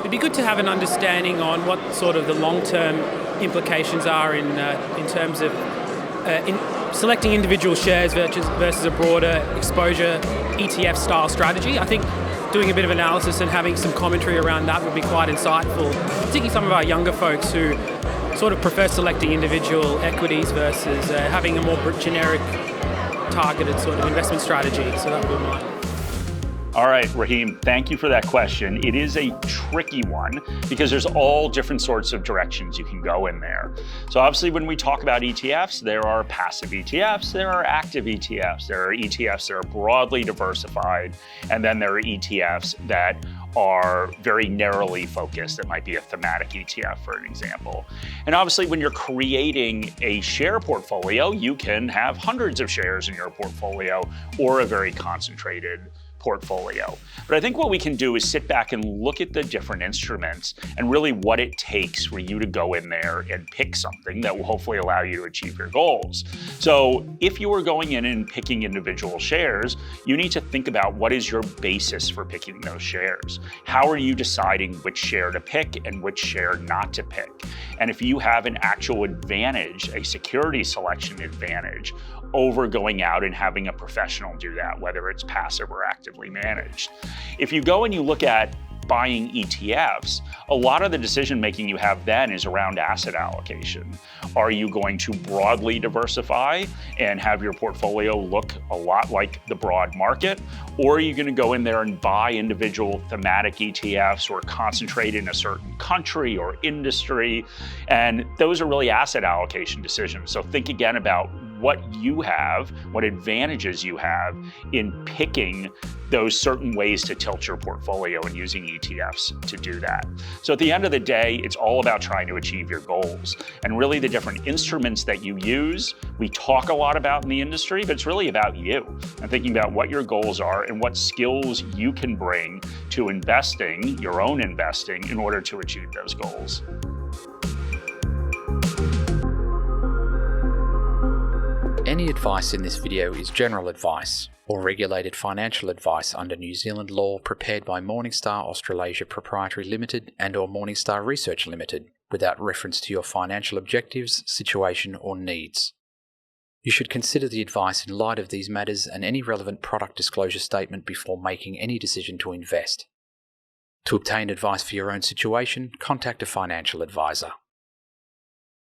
it'd be good to have an understanding on what sort of the long-term implications are in terms of in selecting individual shares versus a broader exposure ETF style strategy. I think doing a bit of analysis and having some commentary around that would be quite insightful, particularly some of our younger folks who sort of prefer selecting individual equities versus having a more generic targeted sort of investment strategy. So that would be mine. All right, Raheem, thank you for that question. It is a tricky one because there's all different sorts of directions you can go in there. So obviously when we talk about ETFs, there are passive ETFs, there are active ETFs, there are ETFs that are broadly diversified, and then there are ETFs that are very narrowly focused. That might be a thematic ETF, for an example. And obviously when you're creating a share portfolio, you can have hundreds of shares in your portfolio or a very concentrated portfolio. But I think what we can do is sit back and look at the different instruments and really what it takes for you to go in there and pick something that will hopefully allow you to achieve your goals. So if you are going in and picking individual shares, you need to think about what is your basis for picking those shares. How are you deciding which share to pick and which share not to pick? And if you have an actual advantage, a security selection advantage, over going out and having a professional do that, whether it's passive or actively managed. If you go and you look at buying ETFs, a lot of the decision making you have then is around asset allocation. Are you going to broadly diversify and have your portfolio look a lot like the broad market? Or are you going to go in there and buy individual thematic ETFs or concentrate in a certain country or industry? And those are really asset allocation decisions. So think again about what you have, what advantages you have in picking those certain ways to tilt your portfolio and using ETFs to do that. So at the end of the day, it's all about trying to achieve your goals. And really the different instruments that you use, we talk a lot about in the industry, but it's really about you and thinking about what your goals are and what skills you can bring to investing, your own investing, in order to achieve those goals. Any advice in this video is general advice or regulated financial advice under New Zealand law prepared by Morningstar Australasia Proprietary Limited and or Morningstar Research Limited without reference to your financial objectives, situation or needs. You should consider the advice in light of these matters and any relevant product disclosure statement before making any decision to invest. To obtain advice for your own situation, contact a financial advisor.